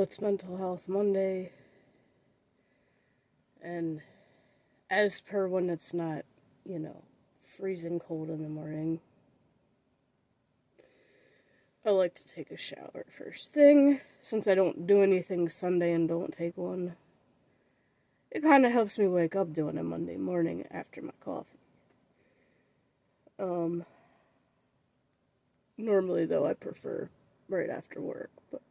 it's Mental Health Monday, and as per when it's not, freezing cold in the morning, I like to take a shower first thing. Since I don't do anything Sunday and don't take one, it kind of helps me wake up doing a Monday morning after my coffee. Normally, though, I prefer right after work, but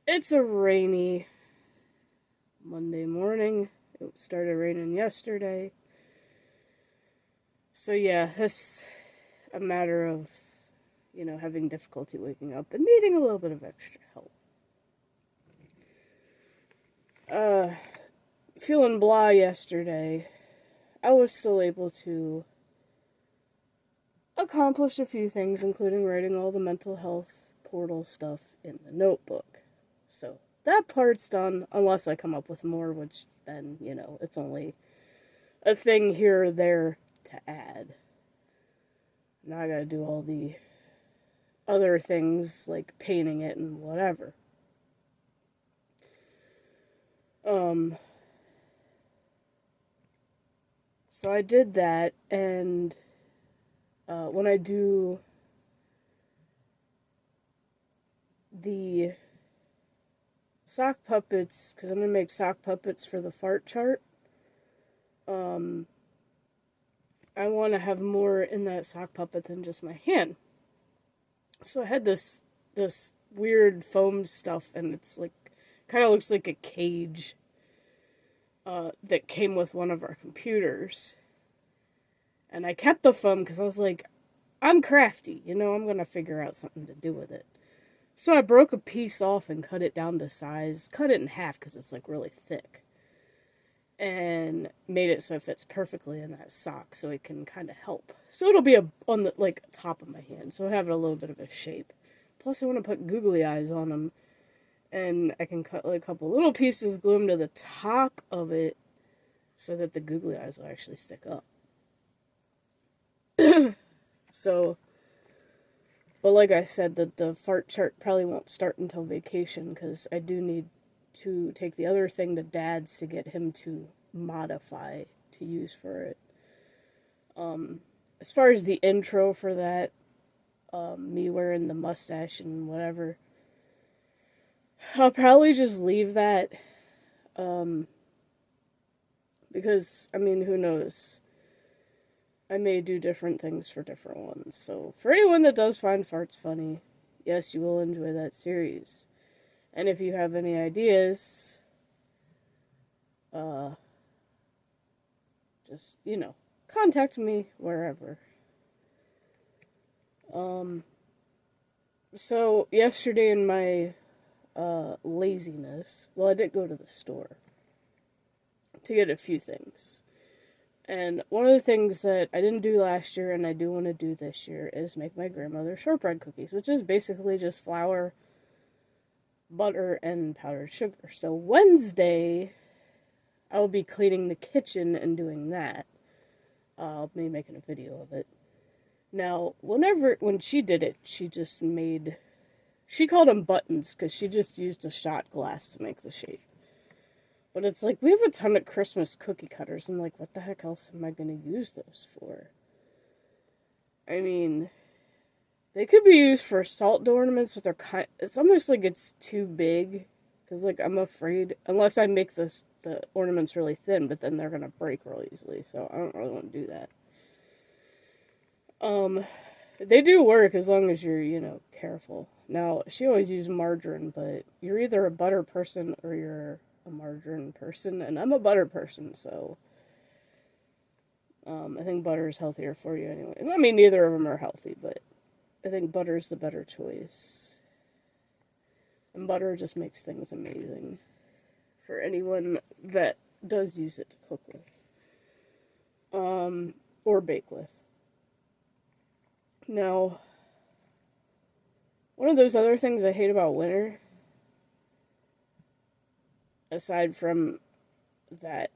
it's a rainy Monday morning. It started raining yesterday. So yeah, it's a matter of, having difficulty waking up and needing a little bit of extra help. Feeling blah yesterday, I was still able to accomplish a few things, including writing all the mental health portal stuff in the notebook. So that part's done, unless I come up with more, which then, it's only a thing here or there to add. Now I gotta do all the other things, like painting it and whatever. So I did that, and when I do the sock puppets, because I'm going to make sock puppets for the fart chart, I want to have more in that sock puppet than just my hand. So I had this weird foam stuff, and it's like, kind of looks like a cage that came with one of our computers. And I kept the foam because I was like, I'm crafty, I'm going to figure out something to do with it. So I broke a piece off and cut it down to size, cut it in half because it's like really thick, and made it so it fits perfectly in that sock, so it can kind of help. So it'll be on the top of my hand, so I have it a little bit of a shape. Plus I want to put googly eyes on them, and I can cut like a couple little pieces, glue them to the top of it, so that the googly eyes will actually stick up. So, but like I said, the fart chart probably won't start until vacation, because I do need to take the other thing to Dad's to get him to modify to use for it. As far as the intro for that, me wearing the mustache and whatever, I'll probably just leave that, because, who knows? I may do different things for different ones. So, for anyone that does find farts funny, yes, you will enjoy that series. And if you have any ideas, just, contact me wherever. So, yesterday in my laziness, well, I did go to the store to get a few things. And one of the things that I didn't do last year and I do want to do this year is make my grandmother shortbread cookies, which is basically just flour, butter, and powdered sugar. So Wednesday, I will be cleaning the kitchen and doing that. I'll be making a video of it. Now, when she did it, she called them buttons because she just used a shot glass to make the shape. But it's like, we have a ton of Christmas cookie cutters, and like, what the heck else am I going to use those for? They could be used for salt ornaments, but it's almost like it's too big, because like, I'm afraid, unless I make the ornaments really thin, but then they're going to break real easily, so I don't really want to do that. They do work as long as you're, careful. Now, she always used margarine, but you're either a butter person or you're a margarine person, and I'm a butter person, so I think butter is healthier for you anyway. Neither of them are healthy, but I think butter is the better choice. And butter just makes things amazing for anyone that does use it to cook with. Or bake with. Now, one of those other things I hate about winter, aside from that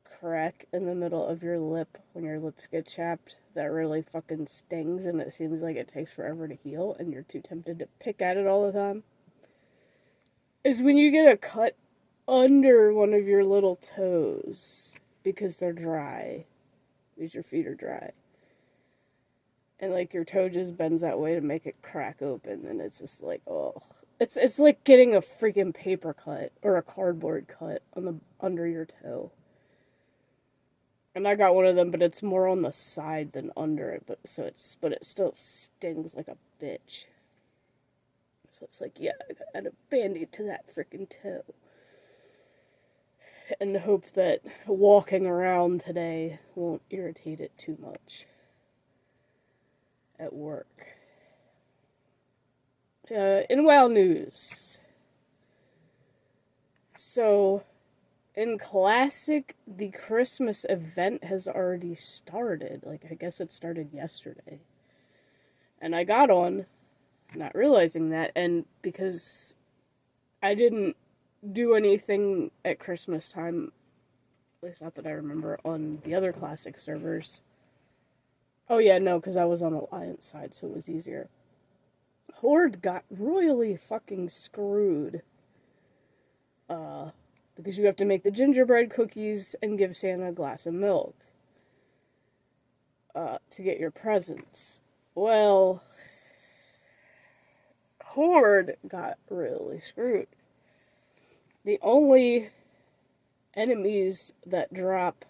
crack in the middle of your lip when your lips get chapped that really stings, and it seems like it takes forever to heal and you're too tempted to pick at it all the time. is when you get a cut under one of your little toes because they're dry, because your feet are dry. And like your toe just bends that way to make it crack open, and it's just like, oh, it's like getting a freaking paper cut or a cardboard cut on the under your toe. And I got one of them, but it's more on the side than under it, but it still stings like a bitch. So it's like, yeah, I gotta add a band-aid to that freaking toe. And hope that walking around today won't irritate it too much at work. In WoW news. So, in Classic, the Christmas event has already started. Like, I guess it started yesterday. And I got on, not realizing that, and because I didn't do anything at Christmas time, at least not that I remember, on the other Classic servers. Oh yeah, no, because I was on Alliance side, so it was easier. Horde got royally fucking screwed. Because you have to make the gingerbread cookies and give Santa a glass of milk. To get your presents. Well, Horde got really screwed. The only enemies that drop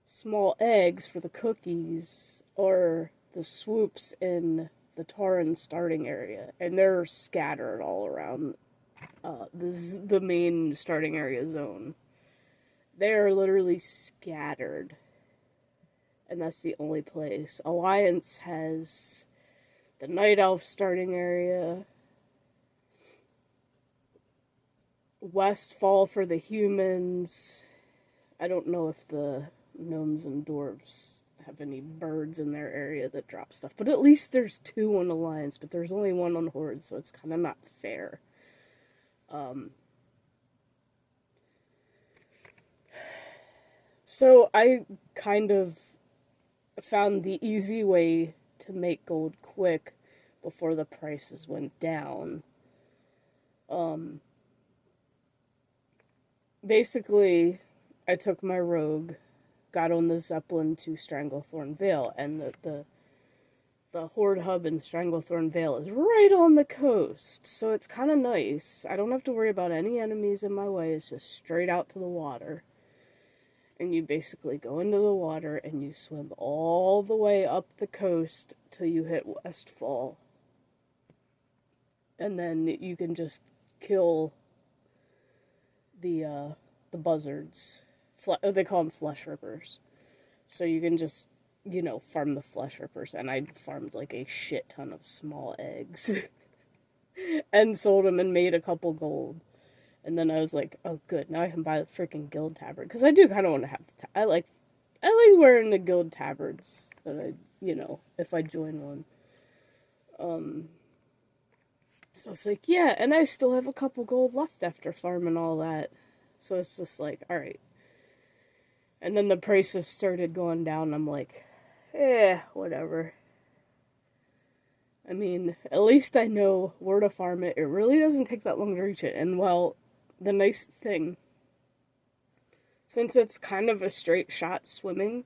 small eggs for the cookies are the swoops in the Tauren starting area, and they're scattered all around the main starting area zone. They are literally scattered, and that's the only place. Alliance has the Night Elf starting area, Westfall for the humans. I don't know if the gnomes and dwarves have any birds in their area that drop stuff, but at least there's 2 on Alliance, but there's only 1 on Horde, so it's kind of not fair. So I kind of found the easy way to make gold quick before the prices went down. Basically, I took my rogue, got on the Zeppelin to Stranglethorn Vale, and the Horde hub in Stranglethorn Vale is right on the coast, so it's kind of nice. I don't have to worry about any enemies in my way. It's just straight out to the water. And you basically go into the water and you swim all the way up the coast till you hit Westfall. And then you can just kill the buzzards. They call them flesh rippers. So you can just, farm the flesh rippers. And I farmed like a shit ton of small eggs. And sold them and made a couple gold. And then I was like, oh good, now I can buy the freaking guild tabard. Because I do kind of want to have I like wearing the guild tabards that I, if I join one. So it's like, yeah, and I still have a couple gold left after farming all that. So it's just like, alright. And then the prices started going down. I'm like, whatever. I mean, at least I know where to farm it. It really doesn't take that long to reach it. And well, the nice thing, since it's kind of a straight shot swimming,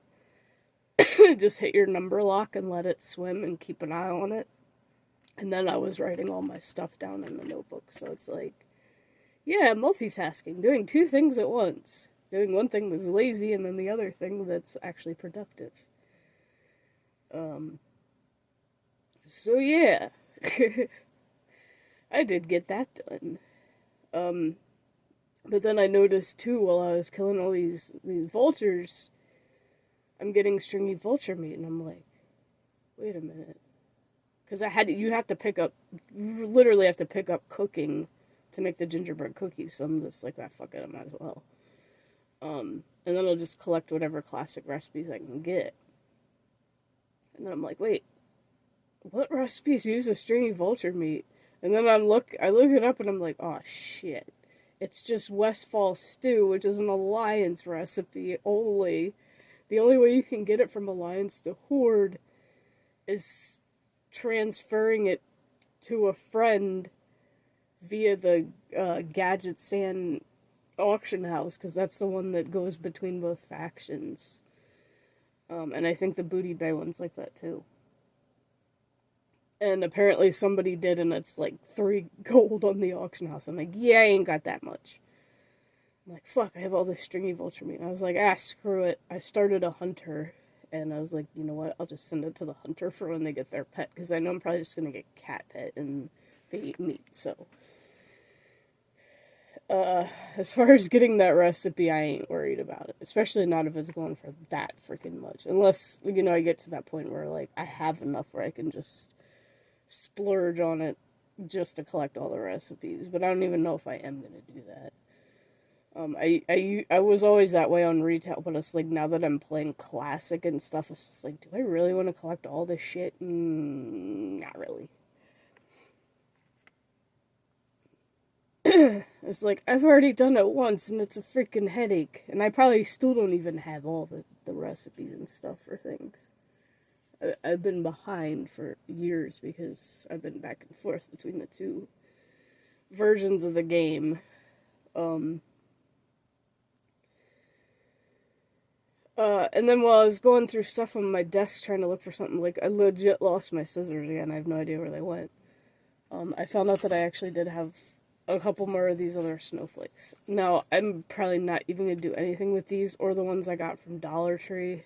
just hit your number lock and let it swim and keep an eye on it. And then I was writing all my stuff down in the notebook. So it's like, yeah, multitasking, doing 2 things at once. Doing one thing that's lazy and then the other thing that's actually productive. So yeah, I did get that done. But then I noticed too, while I was killing all these vultures, I'm getting stringy vulture meat, and I'm like, wait a minute. Because you literally have to pick up cooking to make the gingerbread cookies, so I'm just like, fuck it, I might as well. And then I'll just collect whatever classic recipes I can get. And then I'm like, wait, what recipes use a stringy vulture meat? And then I look it up and I'm like, oh shit. It's just Westfall stew, which is an Alliance recipe only. The only way you can get it from Alliance to Horde is transferring it to a friend via the Gadget Sand auction house, because that's the one that goes between both factions. And I think the Booty Bay one's like that too. And apparently somebody did, and it's like 3 gold on the auction house. I'm like, yeah, I ain't got that much. I'm like, fuck, I have all this stringy vulture meat. And I was like, screw it. I started a hunter, and I was like, you know what, I'll just send it to the hunter for when they get their pet, because I know I'm probably just going to get cat pet, and they eat meat, so. As far as getting that recipe, I ain't worried about it. Especially not if it's going for that freaking much. Unless, I get to that point where, like, I have enough where I can just splurge on it just to collect all the recipes. But I don't even know if I am going to do that. I was always that way on retail, but it's like, now that I'm playing classic and stuff, it's just like, do I really want to collect all this shit? Not really. It's like, I've already done it once, and it's a freaking headache. And I probably still don't even have all the recipes and stuff for things. I've been behind for years because I've been back and forth between the 2 versions of the game. And then while I was going through stuff on my desk trying to look for something, like, I legit lost my scissors again. I have no idea where they went. I found out that I actually did have a couple more of these other snowflakes. Now, I'm probably not even going to do anything with these or the ones I got from Dollar Tree.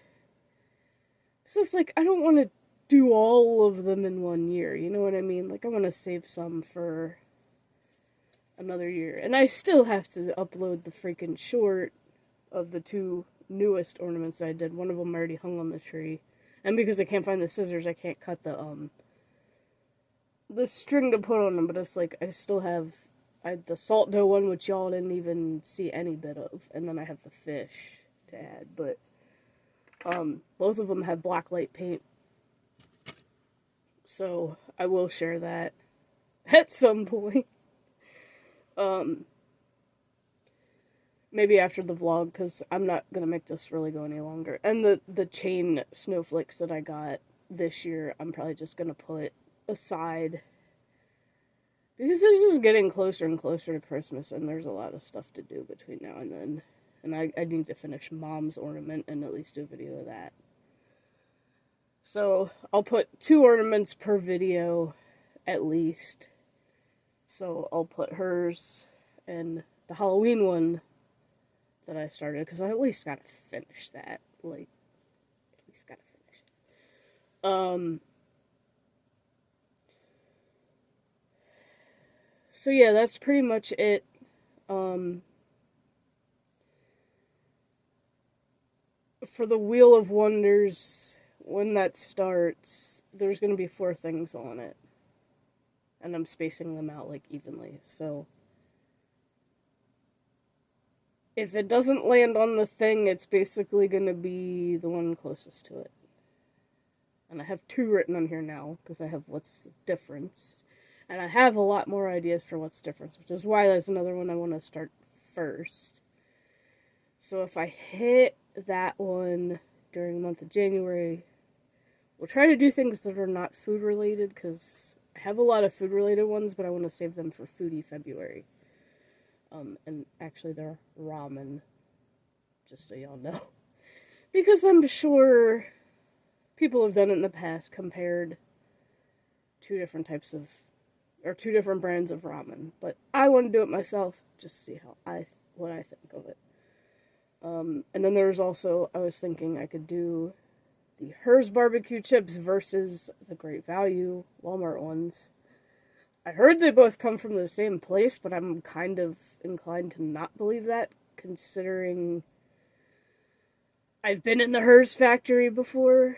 Because it's like, I don't want to do all of them in one year, you know what I mean? Like, I want to save some for another year. And I still have to upload the freaking short of the 2 newest ornaments I did. One of them already hung on the tree. And because I can't find the scissors, I can't cut the string to put on them. But it's like, I still have the salt dough one, which y'all didn't even see any bit of. And then I have the fish to add. But both of them have black light paint. So I will share that at some point. Maybe after the vlog, because I'm not going to make this really go any longer. And the chain snowflakes that I got this year, I'm probably just going to put aside. Because it's just getting closer and closer to Christmas, and there's a lot of stuff to do between now and then. And I need to finish Mom's ornament and at least do a video of that. So I'll put 2 ornaments per video, at least. So I'll put hers and the Halloween one that I started, because I at least gotta finish that. Like, at least gotta finish it. So yeah, that's pretty much it. For the Wheel of Wonders, when that starts, there's gonna be 4 things on it. And I'm spacing them out, like, evenly, so if it doesn't land on the thing, it's basically gonna be the one closest to it. And I have 2 written on here now, because I have what's the difference. And I have a lot more ideas for what's difference, which is why that's another one I want to start first. So if I hit that one during the month of January, we'll try to do things that are not food related, because I have a lot of food related ones, but I want to save them for Foodie February. And actually they're ramen, just so y'all know. Because I'm sure people have done it in the past, compared 2 different types of, or 2 different brands of ramen. But I want to do it myself, just to see what I think of it. And then there's also, I was thinking I could do the Hers barbecue chips versus the Great Value Walmart ones. I heard they both come from the same place, but I'm kind of inclined to not believe that, considering I've been in the Hers factory before,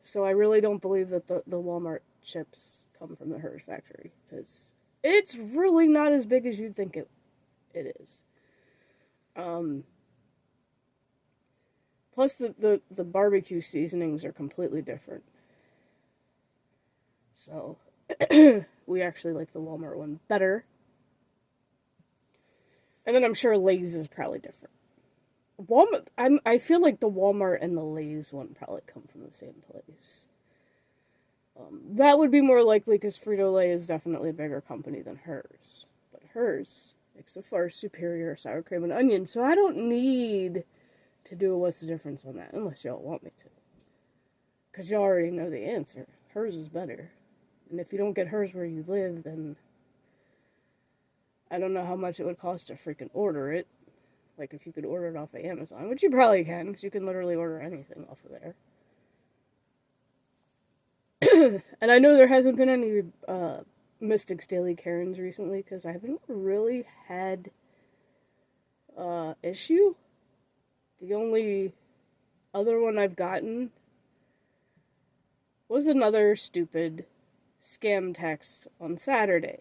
so I really don't believe that the Walmart chips come from the Hers factory, because it's really not as big as you'd think it is. Plus, the barbecue seasonings are completely different. So, we actually like the Walmart one better. And then I'm sure Lay's is probably different. I feel like the Walmart and the Lay's one probably come from the same place. That would be more likely, because Frito-Lay is definitely a bigger company than Hers. But hers makes a far superior sour cream and onion, so I don't need to do a what's the difference on that, unless y'all want me to. Because y'all already know the answer. Hers is better. And if you don't get hers where you live, then I don't know how much it would cost to freaking order it. Like, if you could order it off of Amazon, which you probably can, because you can literally order anything off of there. And I know there hasn't been any Mystics Daily Karens recently, because I haven't really had issue. The only other one I've gotten was another stupid scam text on Saturday.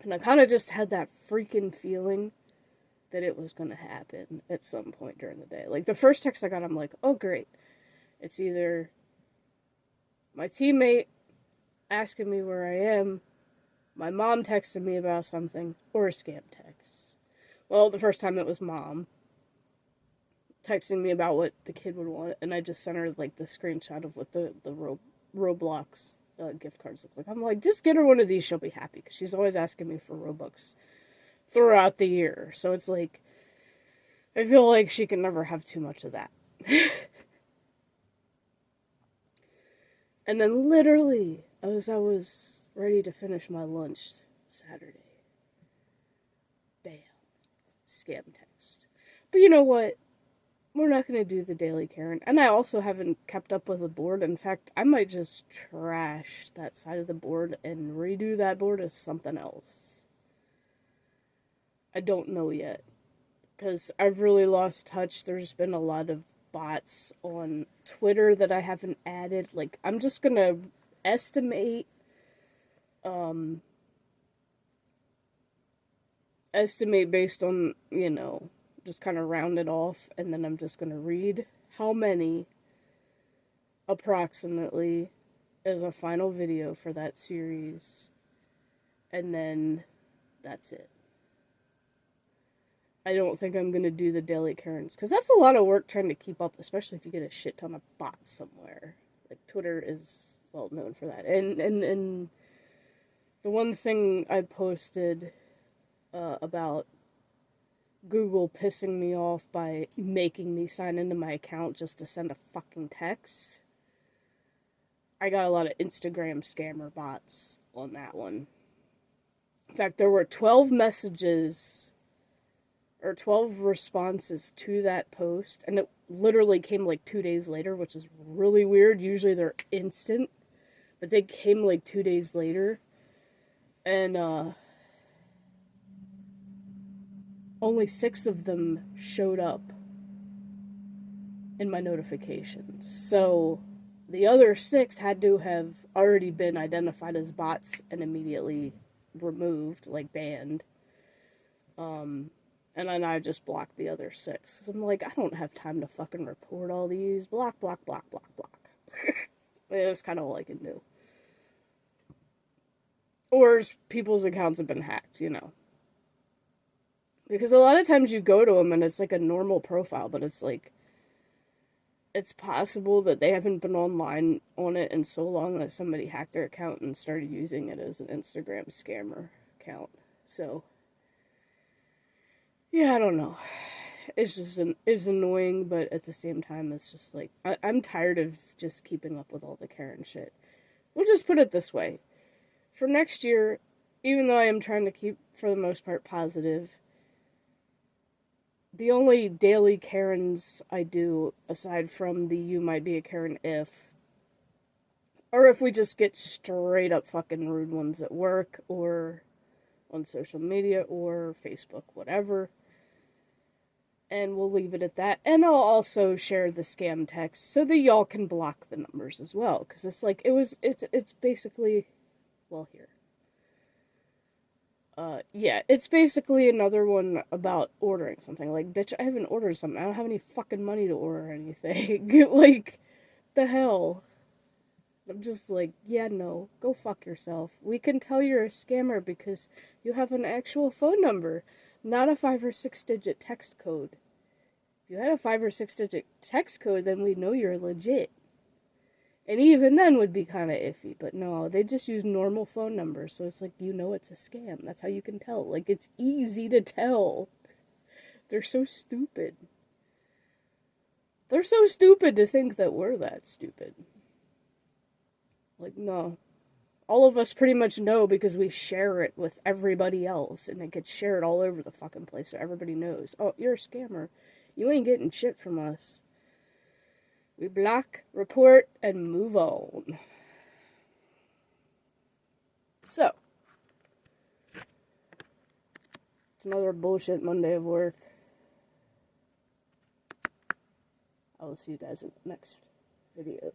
And I kind of just had that freaking feeling that it was going to happen at some point during the day. Like, the first text I got, I'm like, oh, great. It's either my teammate asking me where I am, my mom texting me about something, or a scam text. Well, the first time it was mom texting me about what the kid would want, and I just sent her, like, the screenshot of what the Roblox gift cards look like. I'm like, just get her one of these, she'll be happy, because she's always asking me for Robux throughout the year. So it's like, I feel like she can never have too much of that. And then literally, as I was ready to finish my lunch Saturday, bam, scam text. But you know what? We're not going to do the Daily Karen. And I also haven't kept up with the board. In fact, I might just trash that side of the board and redo that board as something else. I don't know yet. Because I've really lost touch. There's been a lot of bots on Twitter that I haven't added. Like, I'm just going to estimate based on, you know, just kind of round it off, and then I'm just going to read how many approximately as a final video for that series, and then that's it. I don't think I'm going to do the Daily Karens, because that's a lot of work trying to keep up, especially if you get a shit ton of bots somewhere. Like, Twitter is well known for that. And the one thing I posted about Google pissing me off by making me sign into my account just to send a fucking text, I got a lot of Instagram scammer bots on that one. In fact, there were 12 messages or 12 responses to that post, and it literally came like 2 days later, which is really weird. Usually they're instant, but they came like 2 days later, and only 6 of them showed up in my notifications. So the other 6 had to have already been identified as bots and immediately removed, like banned. And then I just blocked the other 6. Because I'm like, I don't have time to fucking report all these. Block, block, block, block, block. That's kind of all I can do. Or people's accounts have been hacked, you know. Because a lot of times you go to them and it's like a normal profile, but it's like, it's possible that they haven't been online on it in so long that somebody hacked their account and started using it as an Instagram scammer account. So, yeah, I don't know. It's just it's annoying, but at the same time, it's just like, I'm tired of just keeping up with all the Karen shit. We'll just put it this way. For next year, even though I am trying to keep, for the most part, positive, the only daily Karens I do, aside from the you might be a Karen if, or if we just get straight up fucking rude ones at work, or on social media, or Facebook, whatever. And we'll leave it at that. And I'll also share the scam text so that y'all can block the numbers as well. Because it's like, it's basically, well, here. Yeah, it's basically another one about ordering something. Like, bitch, I haven't ordered something. I don't have any fucking money to order anything. Like, the hell? I'm just like, yeah, no, go fuck yourself. We can tell you're a scammer because you have an actual phone number, not a 5 or 6 digit text code. If you had a 5 or 6 digit text code, then we know you're legit. And even then would be kind of iffy, but no, they just use normal phone numbers, so it's like, it's a scam. That's how you can tell. Like, it's easy to tell. They're so stupid. They're so stupid to think that we're that stupid. Like, no. All of us pretty much know because we share it with everybody else, and it gets shared all over the fucking place, so everybody knows. Oh, you're a scammer. You ain't getting shit from us. We block, report, and move on. So, it's another bullshit Monday of work. I will see you guys in the next video.